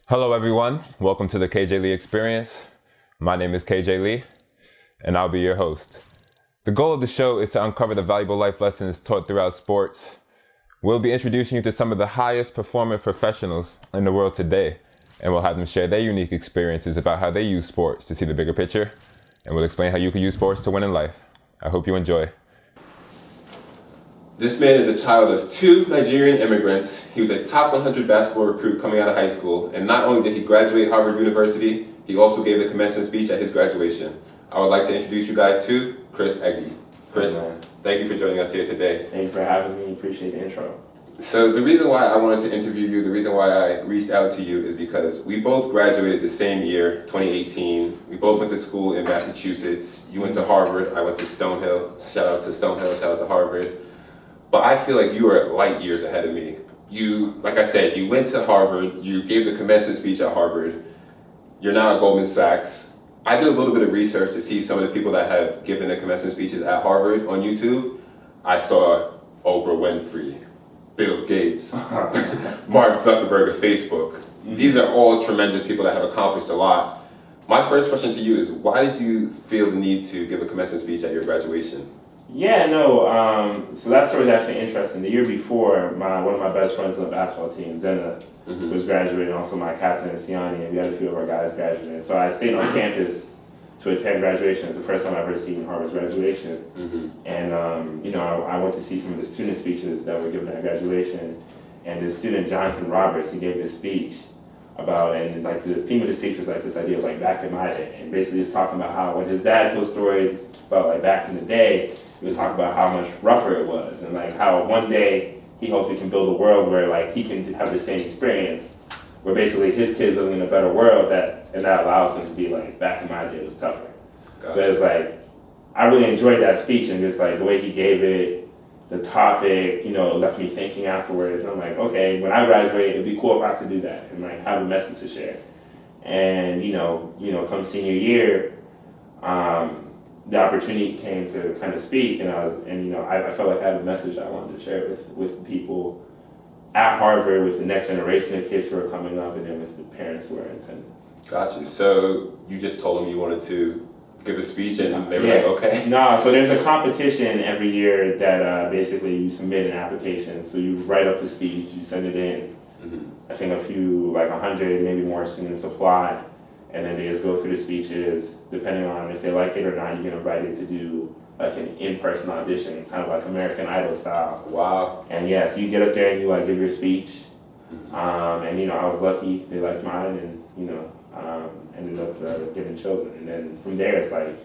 Hello, everyone. Welcome to the KJ Lee Experience. My name is KJ Lee, and I'll be your host. The goal of the show is to uncover the valuable life lessons taught throughout sports. We'll be introducing you to some of the highest performing professionals in the world today, and we'll have them share their unique experiences about how they use sports to see the bigger picture, and we'll explain how you can use sports to win in life. I hope you enjoy. This man is a child of two Nigerian immigrants. He was a top 100 basketball recruit coming out of high school, and not only did he graduate Harvard University, he also gave the commencement speech at his graduation. I would like to introduce you guys to Chris Eggy. Chris, thank you for joining us here today. Thank you for having me. Appreciate the intro. So the reason why I wanted to interview you, the reason why I reached out to you is because we both graduated the same year, 2018. We both went to school in Massachusetts. You went to Harvard, I went to Stonehill. Shout out to Stonehill, shout out to Harvard. But I feel like you are light years ahead of me. You, like I said, you went to Harvard, you gave the commencement speech at Harvard, you're now at Goldman Sachs. I did a little bit of research to see some of the people that have given the commencement speeches at Harvard on YouTube. I saw Oprah Winfrey, Bill Gates, Mark Zuckerberg of Facebook. These are all tremendous people that have accomplished a lot. My first question to you is, why did you feel the need to give a commencement speech at your graduation? Yeah, no. So that story is actually interesting. The year before, one of my best friends on the basketball team, Zena, was graduating. Also, my captain, Siani, and we had a few of our guys graduating. So I stayed on campus to attend graduation. It's the first time I've ever seen Harvard's graduation. And I went to see some of the student speeches that were given at graduation. And the student Jonathan Roberts, he gave this speech about, and like the theme of the speech was like this idea of like back in my day, and basically he's talking about how when his dad told stories about like back in the day, he was talking about how much rougher it was, and like how one day he hopes we can build a world where like he can have the same experience, where basically his kids living in a better world and that allows him to be like back in my day was tougher. Gotcha. So it's like I really enjoyed that speech, and just like the way he gave it, the topic, it left me thinking afterwards. And I'm like, okay, when I graduate, it'd be cool if I could do that and like have a message to share. And come senior year, the opportunity came to kind of speak, and I felt like I had a message I wanted to share with people at Harvard, with the next generation of kids who are coming up, and then with the parents who are attending. Gotcha. So you just told them you wanted to give a speech, and they were like, okay. No, so there's a competition every year that basically you submit an application. So you write up the speech, you send it in. I think a few, like 100, maybe more students apply, and then they just go through the speeches. Depending on if they like it or not, you get invited to do like an in-person audition, kind of like American Idol style. Wow. And yeah, so you get up there and you like give your speech. And I was lucky; they liked mine, and ended up getting chosen. And then from there, it's like,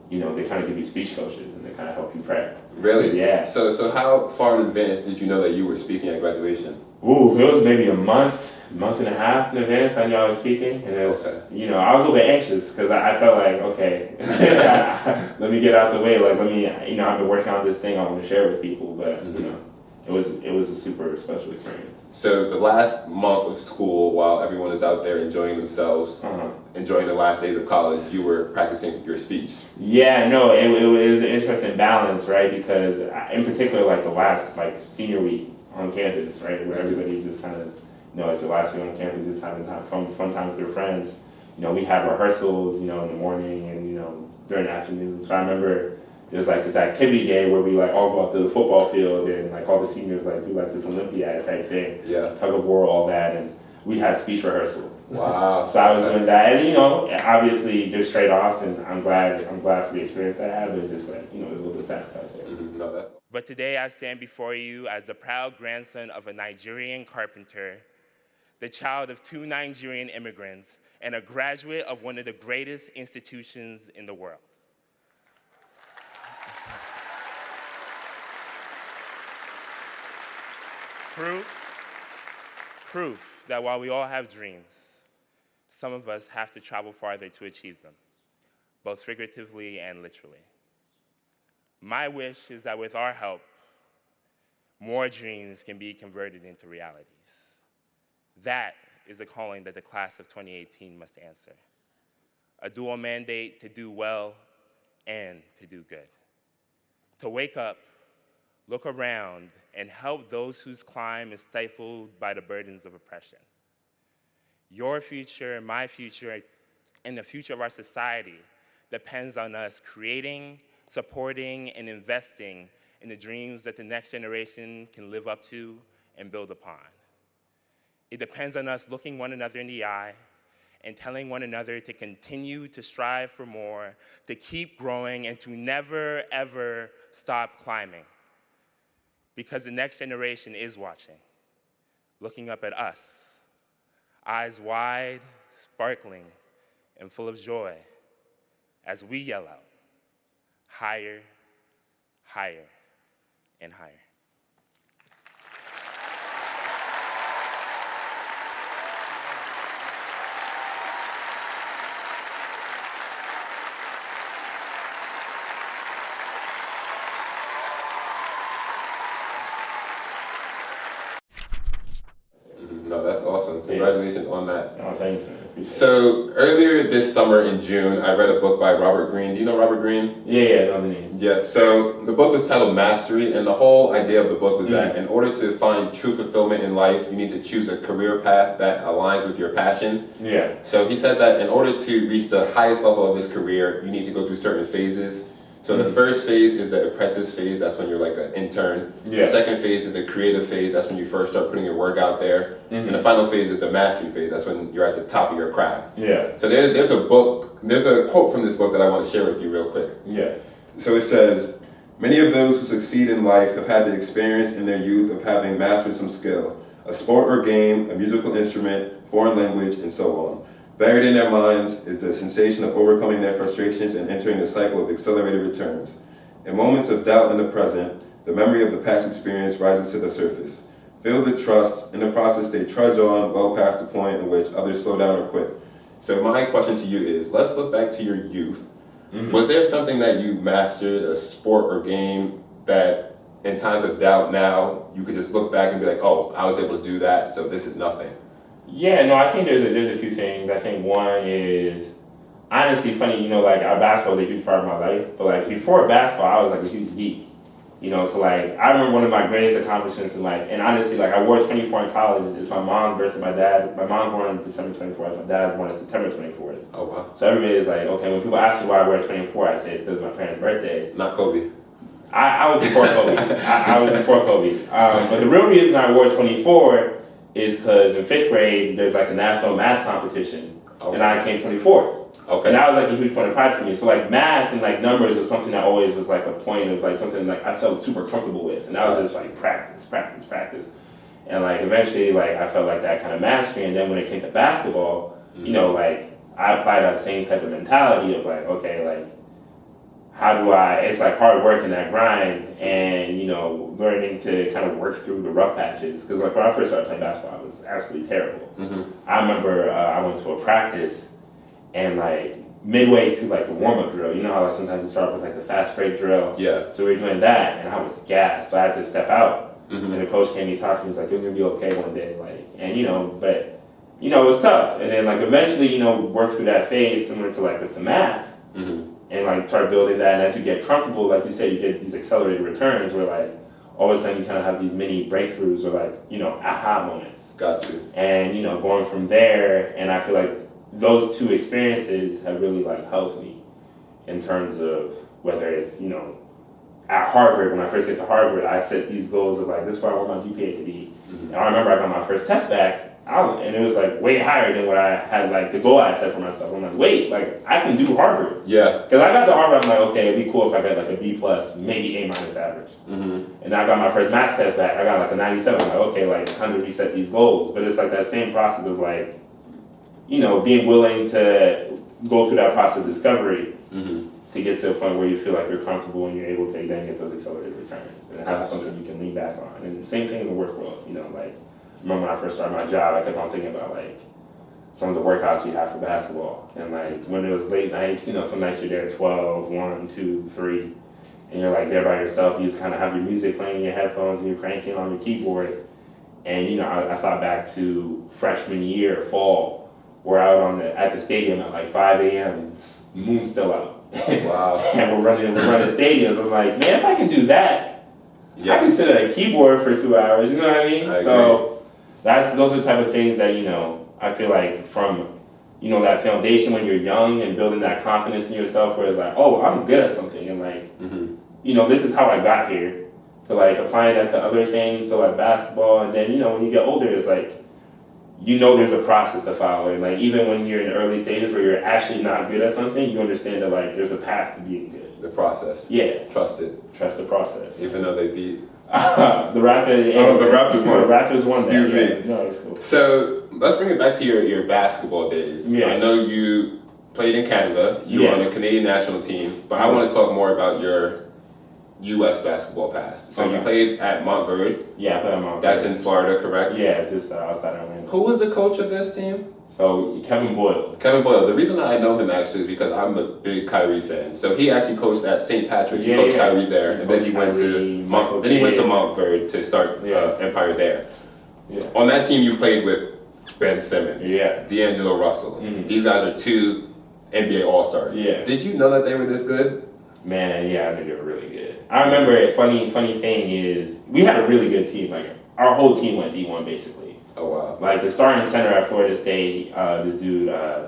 they kind of give you speech coaches and they kind of help you prep. Really? Yeah. So how far in advance did you know that you were speaking at graduation? Ooh, it was maybe a month and a half in advance. I knew I was speaking, and it was, I was a little bit anxious because I felt like, okay, let me get out the way. Like, let me, I've been working on this thing I want to share with people, but it was a super special experience. So the last month of school, while everyone is out there enjoying themselves, enjoying the last days of college, you were practicing your speech. Yeah, no, it was an interesting balance, right? Because in particular, like the last senior week on campus, right, where everybody's just kind of, it's your last week on campus, just having fun time with your friends. We had rehearsals, in the morning and during the afternoon. So I remember there's like this activity day where we like all go out to the football field, and like all the seniors like do like this Olympiad type thing, tug of war, all that, and we had speech rehearsal. Wow. So I was doing that, and obviously there's trade-offs, and I'm glad for the experience that I had, but it's just like, a little bit of sacrifice there. But today I stand before you as the proud grandson of a Nigerian carpenter, the child of two Nigerian immigrants, and a graduate of one of the greatest institutions in the world. Proof that while we all have dreams, some of us have to travel farther to achieve them, both figuratively and literally. My wish is that with our help, more dreams can be converted into realities. That is a calling that the class of 2018 must answer. A dual mandate to do well and to do good. To wake up, look around, and help those whose climb is stifled by the burdens of oppression. Your future, my future, and the future of our society depends on us creating, supporting, and investing in the dreams that the next generation can live up to and build upon. It depends on us looking one another in the eye and telling one another to continue to strive for more, to keep growing, and to never, ever stop climbing. Because the next generation is watching, looking up at us, eyes wide, sparkling, and full of joy as we yell out, higher, higher, and higher. No, that's awesome. Congratulations on that. Oh, thanks, man. Appreciate So earlier this summer in June, I read a book by Robert Greene. Do you know Robert Greene? Yeah, I know the name. Yeah, so the book was titled Mastery, and the whole idea of the book was that in order to find true fulfillment in life, you need to choose a career path that aligns with your passion. Yeah. So he said that in order to reach the highest level of this career, you need to go through certain phases. So the first phase is the apprentice phase, that's when you're like an intern. Yeah. The second phase is the creative phase, that's when you first start putting your work out there. And the final phase is the mastery phase, that's when you're at the top of your craft. Yeah. So there's a quote from this book that I want to share with you real quick. Yeah. So it says, "Many of those who succeed in life have had the experience in their youth of having mastered some skill, a sport or game, a musical instrument, foreign language, and so on. Buried in their minds is the sensation of overcoming their frustrations and entering the cycle of accelerated returns. In moments of doubt in the present, the memory of the past experience rises to the surface. Filled with trust, in the process they trudge on well past the point in which others slow down or quit." So my question to you is, let's look back to your youth. Was there something that you mastered, a sport or game, that in times of doubt now, you could just look back and be like, oh, I was able to do that, so this is nothing? Yeah, no, I think there's a few things. I think one is, honestly, funny, you know, like, our basketball is a huge part of my life, but, like, before basketball, I was, like, a huge geek. You know, so, like, I remember one of my greatest accomplishments in life, and honestly, like, I wore 24 in college. It's my mom's birthday. My mom born on December 24th. My dad born on September 24th. Oh, wow. So everybody is like, okay, when people ask me why I wear 24, I say it's because of my parents' birthdays. Not Kobe. I was before Kobe. I was before Kobe. But the real reason I wore 24 is because in 5th grade, there's like a national math competition, and I came 24th. Okay. And that was like a huge point of pride for me. So like math and like numbers was something that always was like a point of like something like I felt super comfortable with. And that was just like practice. And like eventually like I felt like that kind of mastery. And then when it came to basketball, you know, like I applied that same type of mentality of like, okay, like how do it's like hard work and that grind and, you know, learning to kind of work through the rough patches. Because like when I first started playing basketball, it was absolutely terrible. I remember I went to a practice and like midway through like the warm-up drill, you know how like sometimes you start with like the fast break drill? Yeah. So we were doing that and I was gassed, so I had to step out. And the coach came and talked to me, he's like, you're gonna be okay one day, like, and you know, but you know, it was tough. And then like eventually, you know, work through that phase similar to like with the math and like start building that. And as you get comfortable, like you said, you get these accelerated returns where like all of a sudden you kind of have these mini breakthroughs or like, you know, aha moments. Got you. And, you know, going from there, and I feel like those two experiences have really like helped me in terms of whether it's, you know, at Harvard, when I first get to Harvard, I set these goals of like, this is where I want my GPA to be. And I remember I got my first test back, and it was like way higher than what I had, like the goal I set for myself. I'm like, wait, like I can do Harvard. Yeah. Because I got to Harvard, I'm like, okay, it'd be cool if I got like a B plus, maybe A minus average. And I got my first math test back, I got like a 97. I'm like, okay, like time to reset these goals. But it's like that same process of like, you know, being willing to go through that process of discovery to get to a point where you feel like you're comfortable and you're able to then get those accelerated returns and have something you can lean back on. And the same thing in the work world, you know, like I remember when I first started my job, I kept on thinking about like some of the workouts we have for basketball. And like when it was late nights, you know, some nights you're there 12, 1, 2, 3, and you're like there by yourself, you just kind of have your music playing in your headphones and you're cranking on your keyboard. And you know, I thought back to freshman year, fall, we're out at the stadium at like 5 a.m., moon's still out. Wow. And we're running stadiums. I'm like, man, if I can do that, I can sit at a keyboard for 2 hours, you know what I mean? So those are the type of things that, you know, I feel like from, that foundation when you're young and building that confidence in yourself where it's like, oh, I'm good at something. And like, this is how I got here. To like applying that to other things, so like basketball. And then, when you get older, it's like, there's a process to follow. And like, even when you're in the early stages where you're actually not good at something, you understand that like, there's a path to being good. The process. Yeah. Trust it. Trust the process. Even though they beat. the Raptors. Oh, the Raptors won. The Raptors won there. Excuse me. No, it's cool. So let's bring it back to your basketball days. Yeah. I know you played in Canada. You were on the Canadian national team, but I want to talk more about your U.S. basketball past. So you played at Montverde. Yeah, I played at Montverde. That's in Florida, correct? Yeah, it's just outside Orlando. Who was the coach of this team? So Kevin Boyle. Kevin Boyle. The reason I know him actually is because I'm a big Kyrie fan. So he actually coached at St. Patrick's. He coached Kyrie there, and then he went to Montverde to start Empire there. Yeah. On that team, you played with Ben Simmons, D'Angelo Russell. These guys are 2 NBA All-Stars. Yeah. Did you know that they were this good? Man, yeah, I knew they were really good. I remember a funny thing is we had a really good team. Like our whole team went D1 basically. Oh wow! Like the starting center at Florida State, this dude, I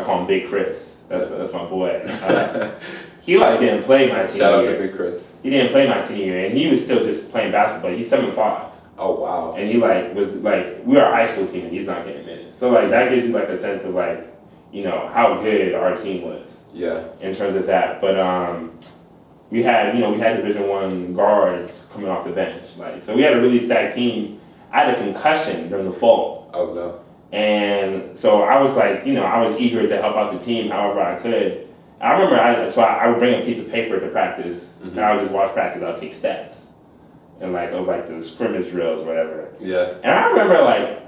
call him Big Chris. That's my boy. He like didn't play my senior year. Shout out to Big Chris. He didn't play my senior year, and he was still just playing basketball. He's 7'5". Oh wow! And he was we were a high school team, and he's not getting minutes. So like that gives you like a sense of like how good our team was. Yeah. In terms of that, but we had Division I guards coming off the bench, so we had a really stacked team. I had a concussion during the fall. Oh no. And so I was like, I was eager to help out the team however I could. I remember I would bring a piece of paper to practice, and I would just watch practice. I'd take stats, and of the scrimmage drills, whatever. Yeah. And I remember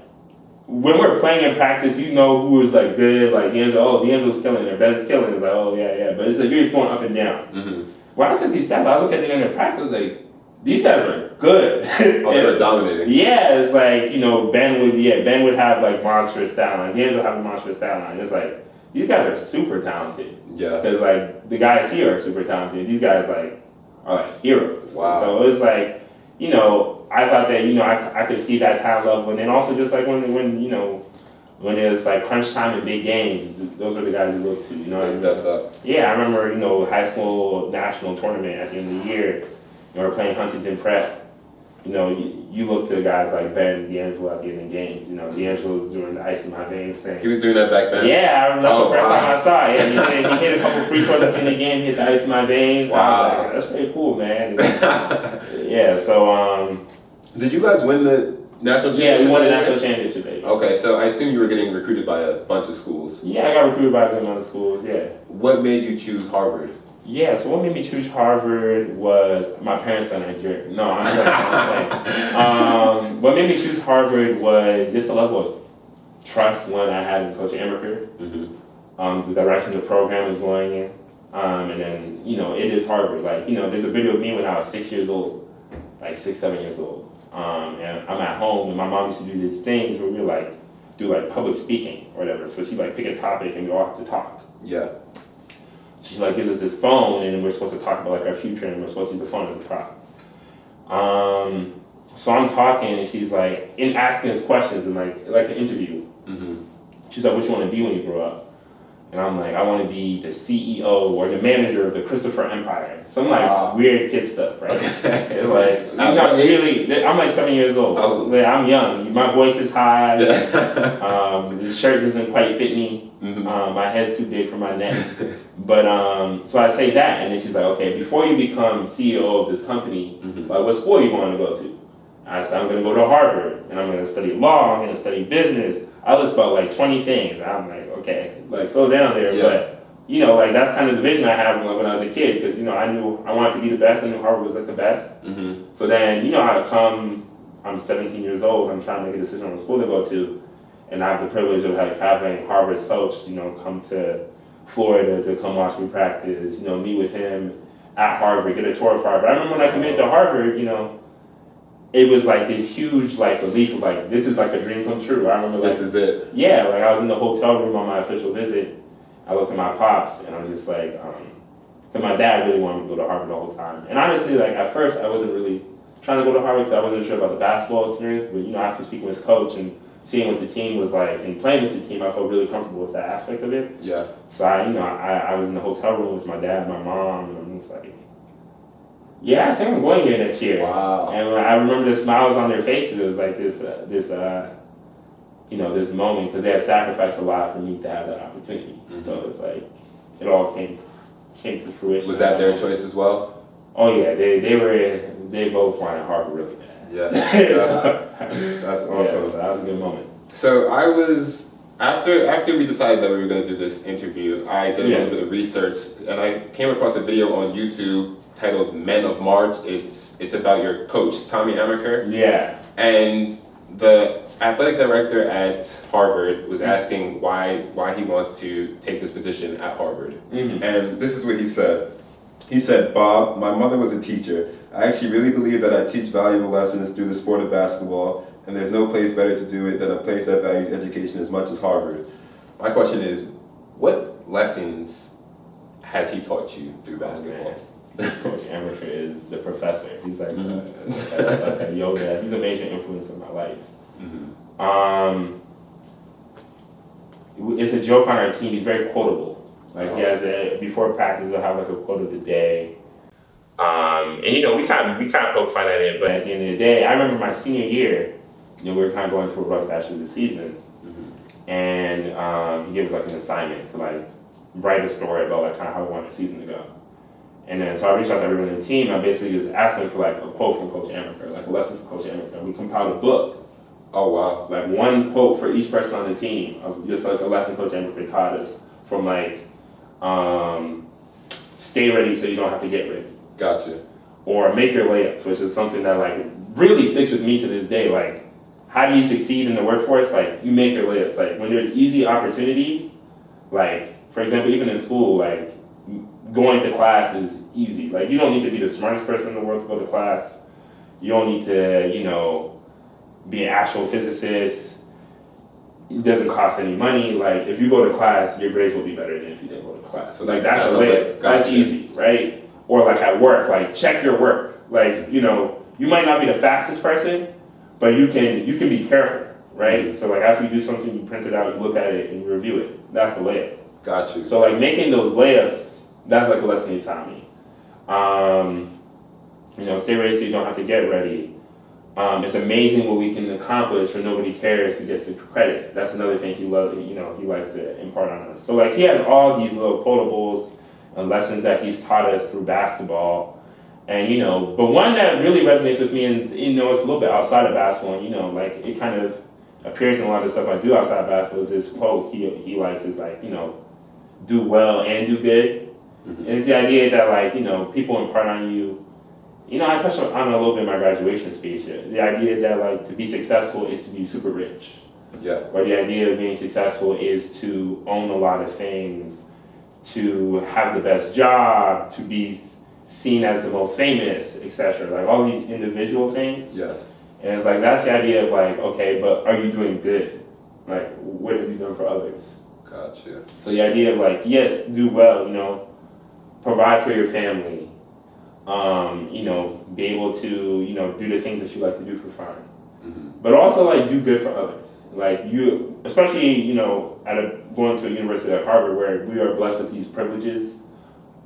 when we were playing in practice, who was good, like D'Angelo's killing or Ben's killing. It's like, oh yeah, but it's like you're just going up and down. When I took these stats, I look at the end of practice like these guys are good. Oh, they were dominating. Yeah, it's like Ben would have like monstrous stat line. James would have a monstrous stat line. It's like these guys are super talented. Yeah. Because the guys here are super talented. These guys are like heroes. Wow. So it was like I thought that I could see that talent level, and then also just like when it was like crunch time in big games, those are the guys you look to. They stepped up. Yeah, I remember high school national tournament at the end of the year. We're playing Huntington Prep. You look to guys like Ben D'Angelo at the end of the games. D'Angelo's doing the ice in my veins thing. He was doing that back then? Yeah, I remember that's the first time I saw it. Yeah, he hit a couple free throws at the end of the game, hit the ice in my veins. Wow. I was like, that's pretty cool, man. Yeah, so Did you guys win the national championship? Yeah, we won the national championship, baby. Okay, so I assume you were getting recruited by a bunch of schools. Yeah, I got recruited by a good amount of schools, yeah. What made you choose Harvard? Yeah, so what made me choose Harvard was my parents are Nigerian. No, I'm saying. What made me choose Harvard was just a level of trust one I had in Coach Amaker. The direction the program is going in. And then, it is Harvard. There's a video of me when I was 6 years old, 6, 7 years old. And I'm at home, and my mom used to do these things where we do public speaking or whatever. So she'd pick a topic and we all have to talk. Yeah. She gives us this phone, and we're supposed to talk about our future, and we're supposed to use the phone as a prop. So I'm talking, and she's asking us questions and like an interview. She's like, "What you want to be when you grow up?" And I'm like, "I want to be the CEO or the manager of the Christopher Empire." Some weird kid stuff, right? It's not really. I'm 7 years old. Oh. I'm young. My voice is high. The shirt doesn't quite fit me. My head's too big for my neck. But so I say that, and then she's like, "Okay, before you become CEO of this company, what school are you going to go to?" I said, "I'm going to go to Harvard, and I'm going to study law. I'm going to study business." I list about 20 things. I'm like, okay, slow down there. Yeah. But that's kind of the vision I had when I was a kid, because I knew I wanted to be the best. I knew Harvard was the best. So then I'm 17 years old. I'm trying to make a decision on what school to go to, and I have the privilege of having Harvard's coach, come to Florida to come watch me practice. Meet with him at Harvard, get a tour of Harvard. I remember when I committed to Harvard, it was this huge relief of this is a dream come true. I remember this is it. Yeah, I was in the hotel room on my official visit. I looked at my pops and I'm just because my dad really wanted me to go to Harvard the whole time. And honestly, at first I wasn't really trying to go to Harvard because I wasn't sure about the basketball experience. But after speaking with coach and seeing what the team was like and playing with the team, I felt really comfortable with that aspect of it. Yeah. So I was in the hotel room with my dad, and my mom, and I'm just like, yeah, I think I'm going here next year. Wow. And I remember the smiles on their faces. It was like this moment, because they had sacrificed a lot for me to have that opportunity. Mm-hmm. So it's like it all came to fruition. Was that their choice as well? Oh yeah, they both wanted Harvard really bad. Yeah. That's awesome. Yeah, so that was a good moment. So I was after we decided that we were going to do this interview, I did a little bit of research, and I came across a video on YouTube titled "Men of March." It's about your coach Tommy Amaker. Yeah. And the athletic director at Harvard was asking why he wants to take this position at Harvard. Mm-hmm. And this is what he said. He said, "Bob, my mother was a teacher. I actually really believe that I teach valuable lessons through the sport of basketball, and there's no place better to do it than a place that values education as much as Harvard." My question is, what lessons has he taught you through basketball? Coach Amaker is the professor. He's like, like a yoga. He's a major influence in my life. Mm-hmm. It's a joke on our team. He's very quotable. Like he has before practice, he'll have like a quote of the day. And we kind of poke fun at it, but at the end of the day, I remember my senior year. We were kind of going through a rough patch of the season, mm-hmm. and he gave us like an assignment to like write a story about like kind of how we wanted the season to go. And then so I reached out to everyone on the team. I basically just asked them for like a quote from Coach Amaker, like a lesson from Coach Amaker. We compiled a book. Oh wow! Like one quote for each person on the team of just like a lesson Coach Amaker taught us, from like stay ready so you don't have to get ready. Gotcha. Or make your layups, which is something that like really sticks with me to this day. Like, how do you succeed in the workforce? Like, you make your layups. Like, when there's easy opportunities, like, for example, even in school, like, going to class is easy. Like, you don't need to be the smartest person in the world to go to class. You don't need to, be an actual physicist. It doesn't cost any money. Like, if you go to class, your grades will be better than if you didn't go to class. So, like, that's a layup. That's easy, right? Or, like, at work, like, check your work. Like, you might not be the fastest person, but you can be careful, right? Mm-hmm. So, like, after you do something, you print it out, you look at it, and you review it. That's the layup. Got you. So, like, making those layups, that's, like, a lesson he taught me. Stay ready so you don't have to get ready. It's amazing what we can accomplish when nobody cares who gets the credit. That's another thing he likes to impart on us. So, like, he has all these little quotables and lessons that he's taught us through basketball. And, but one that really resonates with me, and, it's a little bit outside of basketball, and, like, it kind of appears in a lot of stuff I do outside of basketball, is this quote he likes is, like, do well and do good. Mm-hmm. And it's the idea that, like, people impart on you. I touched on it a little bit in my graduation speech. The idea that, like, to be successful is to be super rich. Yeah. Or the idea of being successful is to own a lot of things, to have the best job, to be seen as the most famous, etc. Like, all these individual things. Yes. And it's like, that's the idea of, like, okay, but are you doing good? Like, what have you done for others? Gotcha. So the idea of, like, yes, do well, provide for your family, be able to, do the things that you like to do for fun. Mm-hmm. But also, like, do good for others. Like, you, especially, going to a university like Harvard, where we are blessed with these privileges,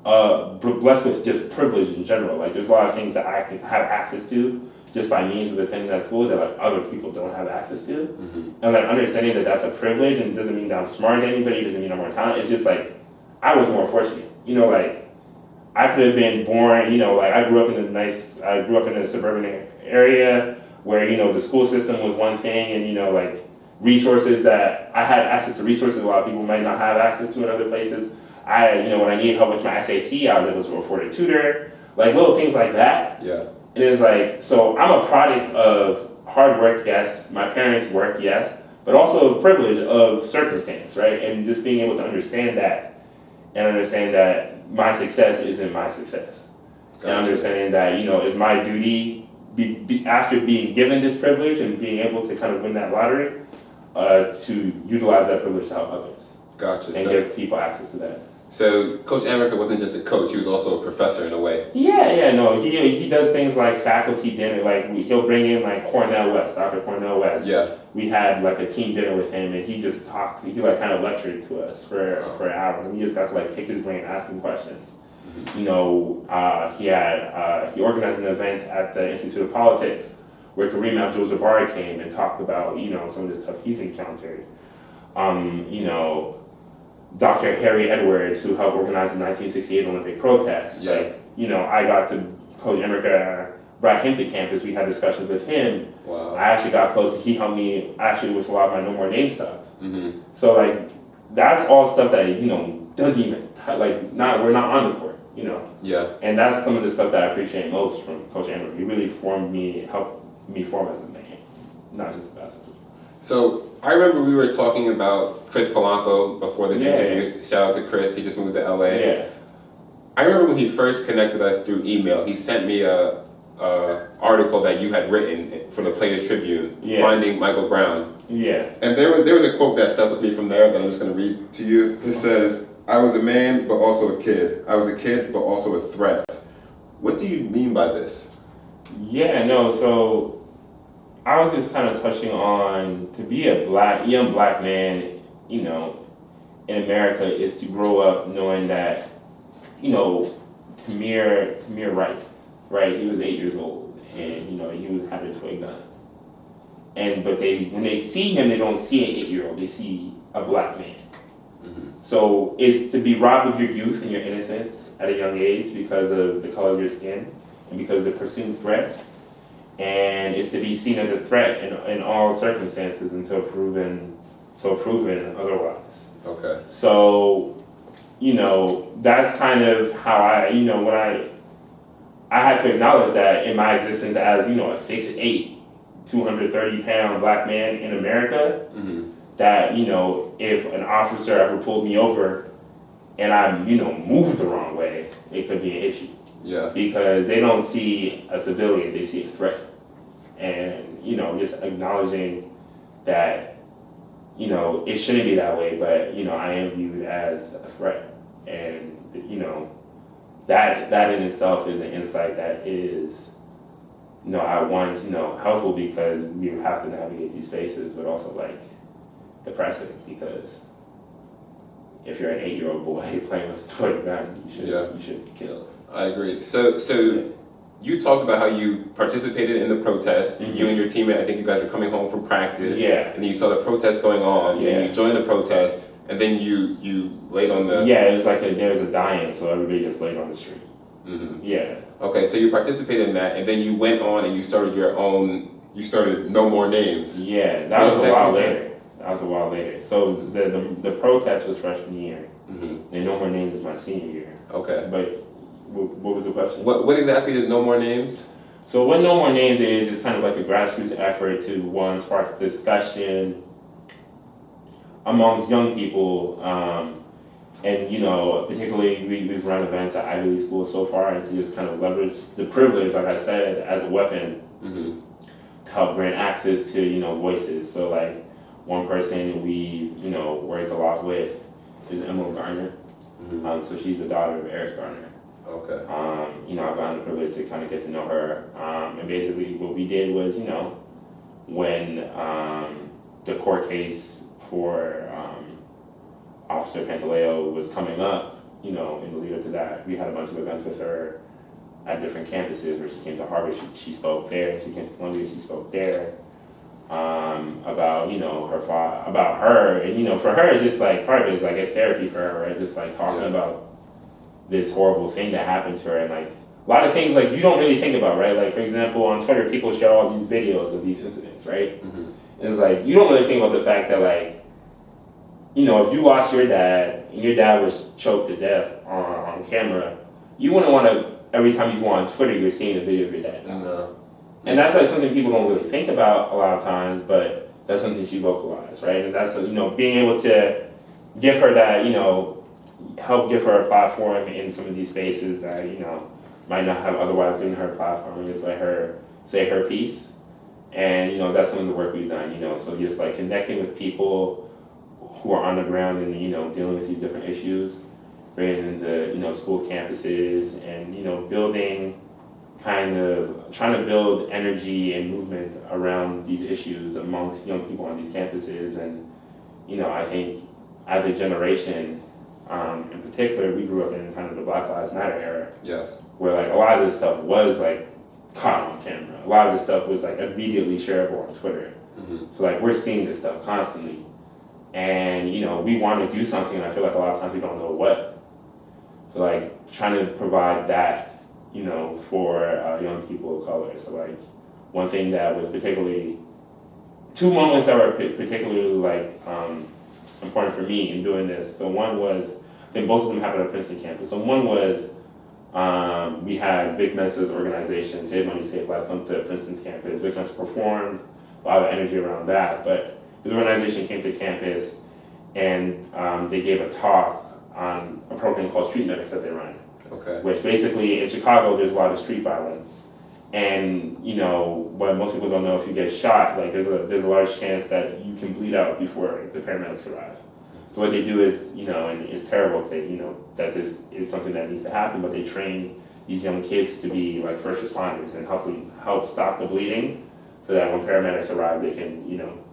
blessed with just privilege in general. Like, there's a lot of things that I can have access to just by means of attending that school that, like, other people don't have access to. Mm-hmm. And, like, understanding that that's a privilege, and it doesn't mean that I'm smarter than anybody, it doesn't mean I'm more talented. It's just, like, I was more fortunate. Like, I could have been born, like, I grew up in a suburban area where, the school system was one thing, and, like, resources that I had access to resources a lot of people might not have access to in other places. When I needed help with my SAT, I was able to afford a tutor, like, little things like that. Yeah. And it's like, so I'm a product of hard work, yes, my parents' work, yes, but also a privilege of circumstance, right? And just being able to understand that, and understand that my success isn't my success. Gotcha. And understanding that, it's my duty, after being given this privilege and being able to kind of win that lottery, to utilize that privilege to help others. Gotcha. And give people access to that. So Coach Amaker wasn't just a coach; he was also a professor in a way. No, he does things like faculty dinner. Like, he'll bring in, like, Dr. Cornell West. we had like a team dinner with him, and he just talked. He like kind of lectured to us for an hour, and we just got to like pick his brain, ask him questions. You know, he organized an event at the Institute of Politics where Kareem Abdul-Jabbar came and talked about, you know, some of the stuff he's encountered. You know, Dr. Harry Edwards, who helped organize the 1968 Olympic protests. Yeah. Like, you know, I got to Coach Emmerich brought him to campus. We had discussions with him. Wow. I actually got close. He helped me actually with a lot of my No More Name stuff. Mm-hmm. So like, that's all stuff that, you know, doesn't even like we're not on the court, you know. Yeah. And that's some of the stuff that I appreciate most from Coach Emmerich. He really helped me form as a man, not just a basketball. So I remember we were talking about Chris Polanco before this interview. Shout out to Chris. He just moved to LA. Yeah. I remember when he first connected us through email. He sent me a article that you had written for the Players Tribune, Finding Michael Brown. Yeah. And there was a quote that stuck with me from there that I'm just going to read to you. It says, "I was a man, but also a kid. I was a kid, but also a threat." What do you mean by this? Yeah, no, so I was just kind of touching on, to be a young black man, you know, in America is to grow up knowing that, you know, Tamir right? He was 8 years old, and, you know, he had a toy gun. But when they see him, they don't see an 8-year-old, they see a black man. Mm-hmm. So it's to be robbed of your youth and your innocence at a young age because of the color of your skin and because of the perceived threat. And it's to be seen as a threat in all circumstances until proven otherwise. Okay. So, you know, that's kind of how I, you know, when I had to acknowledge that in my existence as, you know, a 6'8", 230-pound black man in America, Mm-hmm. that, you know, if an officer ever pulled me over and I'm, you know, moved the wrong way, it could be an issue. Yeah. Because they don't see a civilian, they see a threat. And, you know, just acknowledging that, you know, it shouldn't be that way, but, you know, I am viewed as a threat. And, you know, that in itself is an insight that is, you know, at once, you know, helpful because we have to navigate these spaces, but also, like, depressing because if you're an 8-year-old boy playing with a toy gun, you should be killed. I agree. So you talked about how you participated in the protest. Mm-hmm. You and your teammate, I think you guys were coming home from practice. Yeah. And then you saw the protest going on. Yeah. And you joined the protest. And then you laid on the... Yeah, it was like there was a die-in, so everybody gets laid on the street. Mm-hmm. Yeah. Okay, so you participated in that, and then you went on and you started your own... You started No More Names. Yeah, that was a while later. So the protest was freshman year, Mm-hmm. and No More Names is my senior year. Okay. But what was the question? What exactly is No More Names? So what No More Names is kind of like a grassroots effort to, one, spark discussion amongst young people, and, you know, particularly we've run events at Ivy League schools so far, and to just kind of leverage the privilege, like I said, as a weapon Mm-hmm. to help grant access to, you know, voices. So like one person we, you know, worked a lot with is Emma Garner. Mm-hmm. So she's the daughter of Eric Garner. Okay. You know, I've gotten the privilege to kind of get to know her. And basically what we did was, you know, when the court case for Officer Pantaleo was coming up, you know, in the lead up to that, we had a bunch of events with her at different campuses where she came to Harvard, she spoke there. She came to Columbia, she spoke there. About, you know, about her, and, you know, for her, it's just like, part of it is like a therapy for her, right? Just like talking about this horrible thing that happened to her, and like a lot of things like you don't really think about, right? Like, for example, on Twitter, people share all these videos of these incidents, right? Mm-hmm. And it's like, you don't really think about the fact that, like, you know, if you lost your dad and your dad was choked to death on camera, you wouldn't want to, every time you go on Twitter, you're seeing a video of your dad. No. And that's like something people don't really think about a lot of times, but that's something she vocalized, right? And that's, you know, being able to give her that, you know, help give her a platform in some of these spaces that, you know, might not have otherwise given her a platform, and just let her say her piece. And, you know, that's some of the work we've done, you know, so just like connecting with people who are on the ground and, you know, dealing with these different issues, bringing into, you know, school campuses and, you know, building kind of trying to build energy and movement around these issues amongst young people on these campuses. And, I think as a generation, in particular, we grew up in kind of the Black Lives Matter era. Yes. Where like a lot of this stuff was like caught on camera. A lot of this stuff was like immediately shareable on Twitter. So like we're seeing this stuff constantly. And, we want to do something, and I feel like a lot of times we don't know what. So like trying to provide that, for young people of color. So like one thing that was two moments that were particularly like important for me in doing this. So one was, I think both of them happened at Princeton campus. So one was we had Vic Mensa's organization, Save Money, Save Life, come to Princeton's campus. Vic Mensa performed, a lot of energy around that. But his organization came to campus and they gave a talk on a program called Street Medics that they run. Okay. Which basically, in Chicago, there's a lot of street violence. And, what most people don't know, if you get shot, like there's a large chance that you can bleed out before the paramedics arrive. So what they do is, and it's terrible to, that this is something that needs to happen, but they train these young kids to be like first responders and help stop the bleeding so that when paramedics arrive, they can,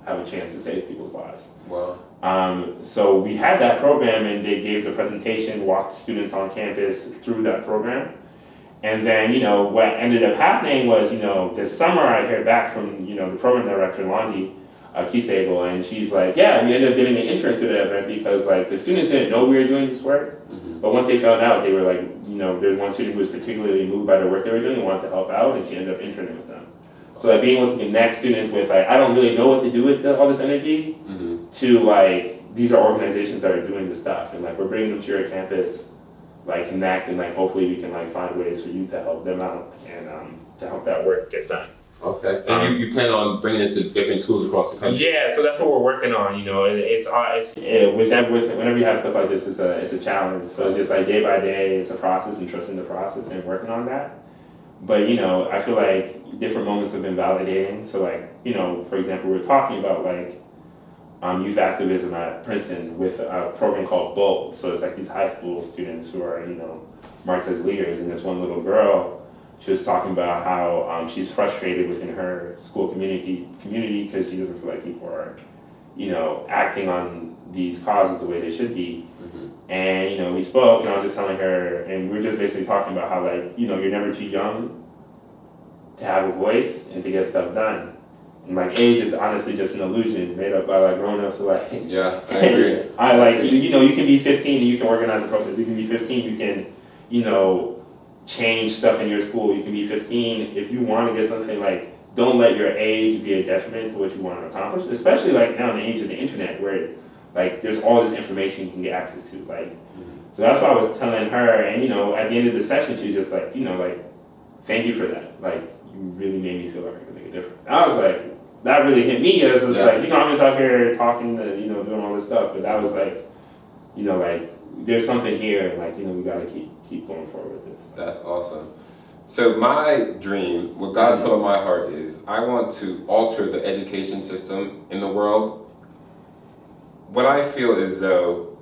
have a chance to save people's lives. Wow. So we had that program, and they gave the presentation, walked students on campus through that program. And then, what ended up happening was, this summer I heard back from, the program director, Londi Kisable, and she's like, yeah, we ended up getting an intern to the event because, like, the students didn't know we were doing this work. But once they found out, they were like, there's one student who was particularly moved by the work they were doing and wanted to help out, and she ended up interning with them. So, like, being able to connect students with, like, I don't really know what to do with all this energy, to, like, these are organizations that are doing this stuff, and, like, we're bringing them to your campus, like, connect, and, like, hopefully we can, like, find ways for you to help them out and to help that work get done. Okay. And you plan on bringing this to different schools across the country? Yeah, so that's what we're working on. Whenever you have stuff like this, it's a challenge. So it's just like day by day, it's a process, and trusting the process and working on that. But I feel like different moments have been validating. So like for example, we're talking about like youth activism at Princeton with a program called BOLD. So it's like these high school students who are marked as leaders, and this one little girl. She was talking about how she's frustrated within her school community because she doesn't feel like people are, acting on these causes the way they should be. And, we spoke, and I was just telling her, and we were just basically talking about how, like, you're never too young to have a voice and to get stuff done. And, like, age is honestly just an illusion made up by, like, grown-ups. So, like, yeah, I agree. You can be 15 and you can organize a protest. You can be 15, you can, change stuff in your school. You can be 15 if you want to get something. Like, don't let your age be a detriment to what you want to accomplish, especially like now in the age of the internet where like there's all this information you can get access to. Like, so that's why I was telling her, and at the end of the session she was just like, like, thank you for that. Like, you really made me feel like I could make a difference. And I was like, that really hit me as it's like, I'm just out here talking to, doing all this stuff, but that was like, like there's something here, and like, we gotta keep going forward with this. That's awesome. So my dream, what God put on my heart is I want to alter the education system in the world. What I feel is though,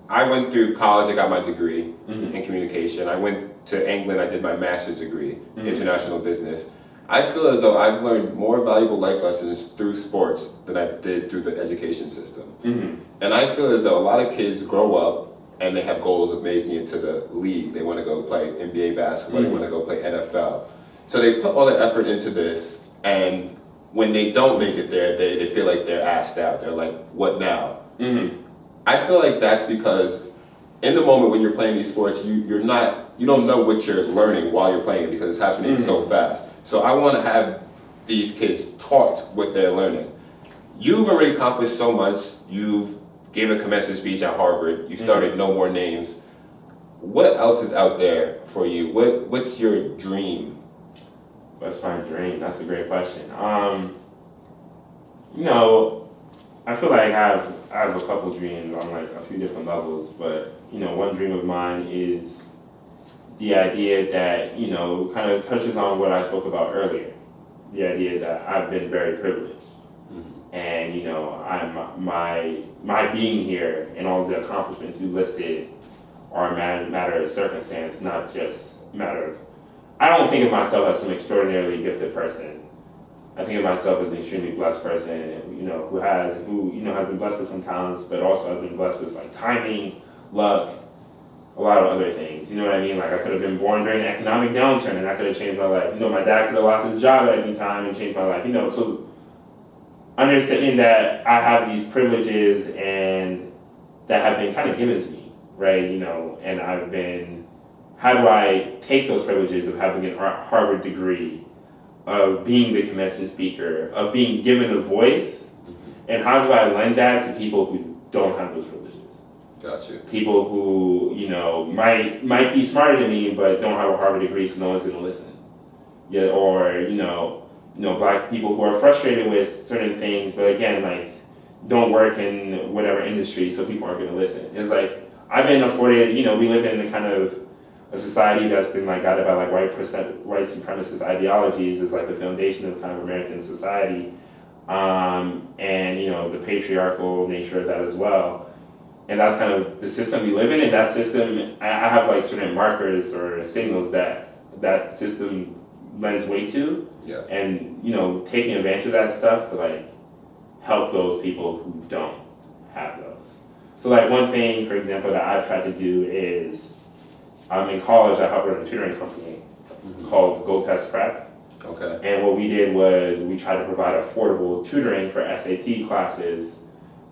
I went through college, I got my degree in communication. I went to England, I did my master's degree, international business. I feel as though I've learned more valuable life lessons through sports than I did through the education system. And I feel as though a lot of kids grow up and they have goals of making it to the league. They want to go play NBA basketball, they want to go play NFL. So they put all their effort into this, and when they don't make it there, they feel like they're asked out. They're like, what now? I feel like that's because in the moment when you're playing these sports, you don't know what you're learning while you're playing it because it's happening so fast. So I want to have these kids taught what they're learning. You've already accomplished so much. You've gave a commencement speech at Harvard. You started No More Names. What else is out there for you? What's your dream? What's my dream? That's a great question. I feel like I have a couple dreams on like a few different levels, but one dream of mine is the idea that kind of touches on what I spoke about earlier. The idea that I've been very privileged. And I'm my being here and all the accomplishments you listed are a matter of circumstance, not just a matter I don't think of myself as some extraordinarily gifted person. I think of myself as an extremely blessed person, who has been blessed with some talents, but also has been blessed with like timing, luck, a lot of other things. You know what I mean? Like I could have been born during an economic downturn and that could have changed my life. My dad could have lost his job at any time and changed my life. So understanding that I have these privileges and that have been kind of given to me, right? And how do I take those privileges of having a Harvard degree, of being the commencement speaker, of being given a voice, and how do I lend that to people who don't have those privileges? Gotcha. People who, might be smarter than me, but don't have a Harvard degree, so no one's gonna listen. Yeah, or, Black people who are frustrated with certain things, but again, like, don't work in whatever industry, so people aren't gonna listen. It's like, I've been afforded, we live in a kind of a society that's been like guided by like white supremacist ideologies is like the foundation of kind of American society, and the patriarchal nature of that as well. And that's kind of the system we live in. And that system, I have like certain markers or signals that system lends weight to. Yeah. And taking advantage of that stuff to like help those people who don't have those. So like one thing, for example, that I've tried to do is, in college, I helped run a tutoring company called Go Test Prep. Okay. And what we did was we tried to provide affordable tutoring for SAT classes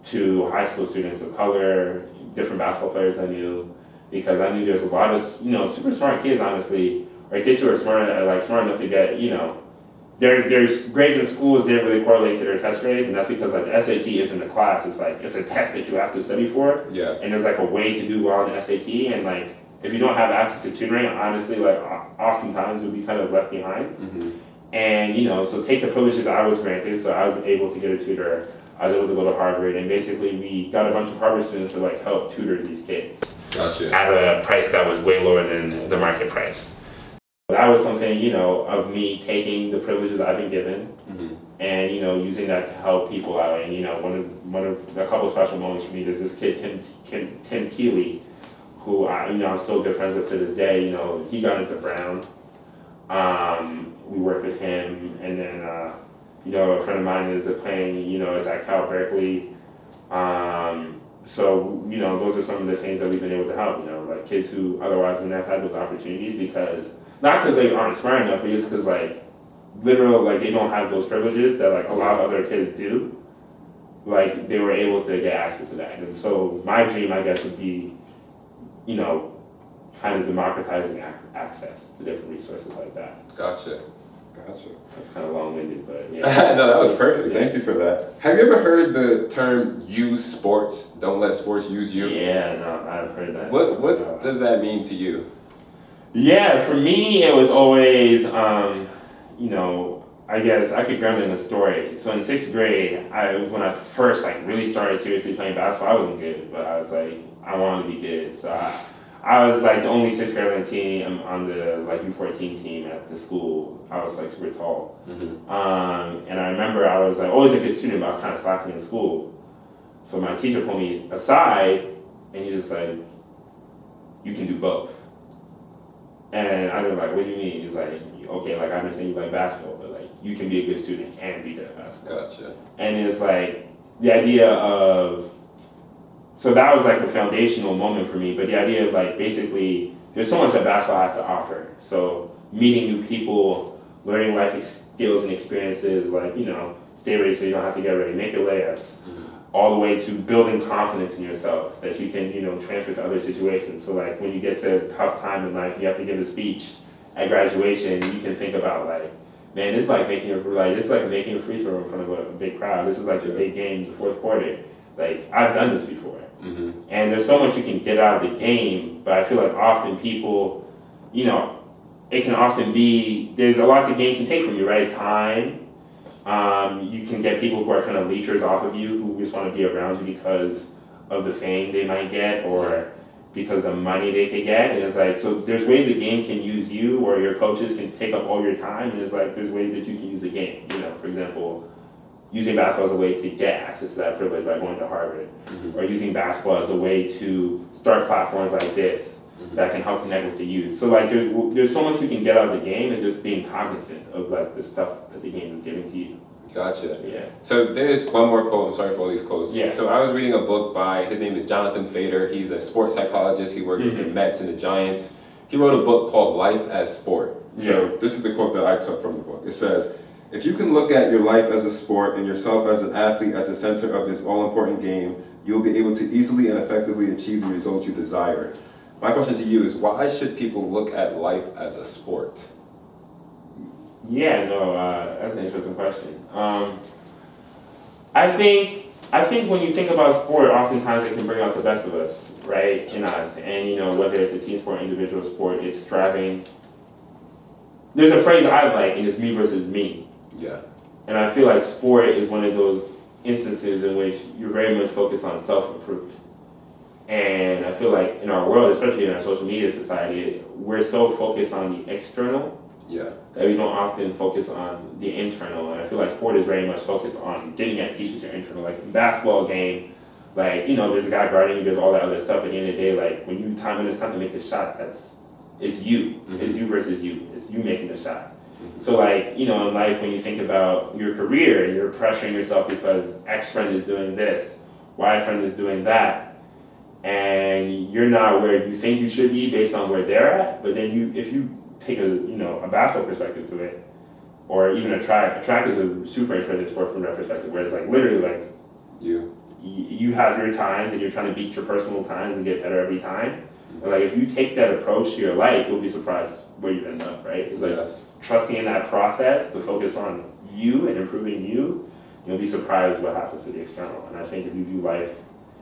to high school students of color, different basketball players I knew, because I knew there's a lot of super smart kids, honestly, or kids who are smart enough to get their grades in schools didn't really correlate to their test grades, and that's because like the SAT isn't a class; it's a test that you have to study for. Yeah. And there's like a way to do well on the SAT, and like, if you don't have access to tutoring, honestly, like oftentimes you'll be kind of left behind. Mm-hmm. And so take the privileges I was granted. So I was able to get a tutor. I was able to go to Harvard, and basically we got a bunch of Harvard students to like help tutor these kids. Gotcha. At a price that was way lower than the market price. That was something of me taking the privileges I've been given, and using that to help people out. And one of a couple special moments for me is this kid Tim Keeley, who I'm still good friends with to this day. He got into Brown. We worked with him, and then a friend of mine is is at Cal Berkeley. So those are some of the things that we've been able to help. Like kids who otherwise wouldn't have had those opportunities not because they aren't smart enough, but just because they don't have those privileges that like a lot of other kids do. Like they were able to get access to that, and so my dream, I guess, would be kind of democratizing access to different resources like that. Gotcha. That's kind of long-winded, but yeah. No, that was perfect. Thank you for that. Have you ever heard the term "use sports"? Don't let sports use you. Yeah, no, I've heard that. What does that mean to you? Yeah, for me, it was always, I guess I could ground in a story. So in 6th grade, when I first really started seriously playing basketball, I wasn't good, but I was I wanted to be good. So I was the only 6th grader on the team, on the U14 team at the school. I was super tall. Mm-hmm. And I remember I was always a good student, but I was kind of slacking in school. So my teacher pulled me aside, and he was you can do both. And I was what do you mean? He's okay, I understand you like basketball, but you can be a good student and be good at basketball. Gotcha. And it's the idea of, so that was a foundational moment for me, but the idea of basically, there's so much that basketball has to offer. So meeting new people, learning life skills and experiences, stay ready so you don't have to get ready, make your layups, all the way to building confidence in yourself that you can, transfer to other situations. So when you get to a tough time in life, you have to give a speech at graduation, you can think about man, it's making making a free throw in front of a big crowd. This is a big game, the fourth quarter. I've done this before. Mm-hmm. And there's so much you can get out of the game, but I feel often people, it can often be, there's a lot the game can take from you, right? Time. You can get people who are kind of leechers off of you, who just want to be around you because of the fame they might get or because of the money they could get. And it's so there's ways the game can use you, or your coaches can take up all your time. And it's there's ways that you can use the game. For example, using basketball as a way to get access to that privilege by going to Harvard, or using basketball as a way to start platforms like this, that can help connect with the youth. So like there's so much you can get out of the game. It's just being cognizant of like the stuff that the game is giving to you. Gotcha. Yeah. So there's one more quote. I'm sorry for all these quotes. Yeah. So I was reading a book by, his name is Jonathan Fader. He's a sports psychologist. He worked with the Mets and the Giants. He wrote a book called Life as Sport. So this is the quote that I took from the book. It says, "If you can look at your life as a sport and yourself as an athlete at the center of this all-important game, you'll be able to easily and effectively achieve the results you desire." My question to you is, why should people look at life as a sport? Yeah, no, that's an interesting question. I think when you think about sport, oftentimes it can bring out the best of us, right, in us. And, you know, whether it's a team sport, individual sport, it's striving. There's a phrase I like, and it's me versus me. Yeah. And I feel like sport is one of those instances in which you're very much focused on self-improvement. And I feel like in our world, especially in our social media society, we're so focused on the external that we don't often focus on the internal. And I feel like sport is very much focused on getting at peace with your internal. Like in basketball game, like, you know, there's a guy guarding you, there's all that other stuff. At the end of the day, like when it's time to make the shot, it's you. It's you versus you. It's you making the shot. So like, you know, in life, when you think about your career and you're pressuring yourself because X friend is doing this, Y friend is doing that, and you're not where you think you should be based on where they're at, but then if you take a basketball perspective to it, or even a track is a super interesting sport from that perspective, where it's like literally like you have your times and you're trying to beat your personal times and get better every time. And like if you take that approach to your life, you'll be surprised where you end up, right? It's like trusting in that process to focus on you and improving you, you'll be surprised what happens to the external. And I think if you view life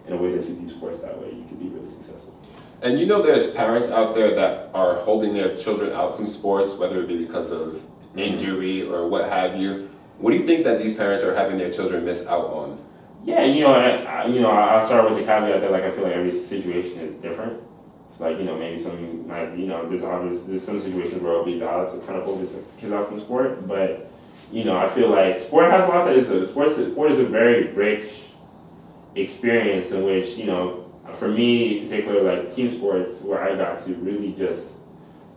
in a way that you view sports that way, you can be really successful. And you know there's parents out there that are holding their children out from sports, whether it be because of injury or what have you. What do you think that these parents are having their children miss out on? Yeah, I'll start with the caveat that like I feel like every situation is different. It's like, maybe some, like, there's some situations where it'll be valid to kind of hold the kids out from sport, but, I feel like sport has a lot sport is a very rich experience in which, for me in particular, like team sports, where I got to really just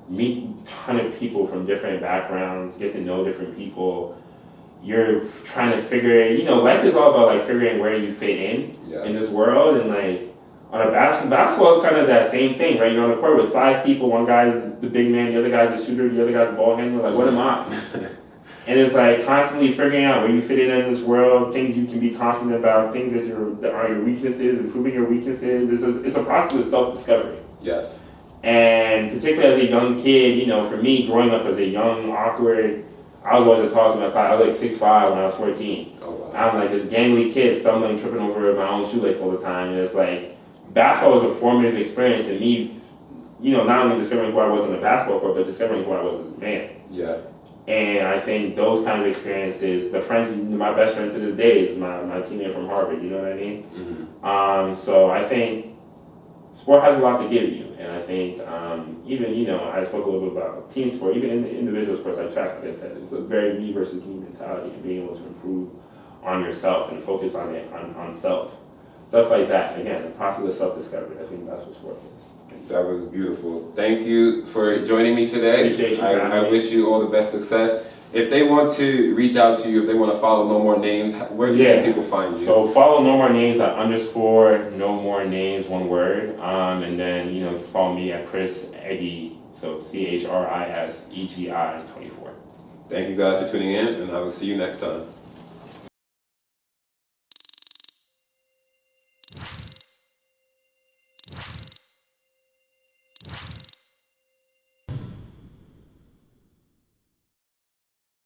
meet a ton of people from different backgrounds, get to know different people. You're trying to figure, life is all about like figuring where you fit in this world, and like, on a basketball is kind of that same thing, right? You're on the court with 5 people. One guy's the big man, the other guy's the shooter, the other guy's the ball handler. Like, what am I? And it's like constantly figuring out where you fit in this world, things you can be confident about, things that are your weaknesses, improving your weaknesses. It's a process of self-discovery. Yes. And particularly as a young kid, for me, growing up as a young, awkward, I was always the tallest in my class. I was like 6'5" when I was 14. Oh, wow. I'm like this gangly kid stumbling, tripping over my own shoelace all the time. And it's like, basketball was a formative experience in me, not only discovering who I was on the basketball court, but discovering who I was as a man. Yeah. And I think those kind of experiences, my best friend to this day is my teammate from Harvard, you know what I mean? Mm-hmm. So I think sport has a lot to give you. And I think even, I spoke a little bit about team sport, even in the individual sports like track, like I said, it's a very me versus me mentality and being able to improve on yourself and focus on self. Stuff like that. Again, the process of self-discovery. I think that's what sport is. That was beautiful. Thank you for joining me today. Appreciate you. I wish you all the best success. If they want to reach out to you, if they want to follow No More Names, where can people find you? So follow No More Names at _ No More Names, one word. And then, you can follow me at Chris Egi, so ChrisEgi 24. Thank you guys for tuning in, and I will see you next time.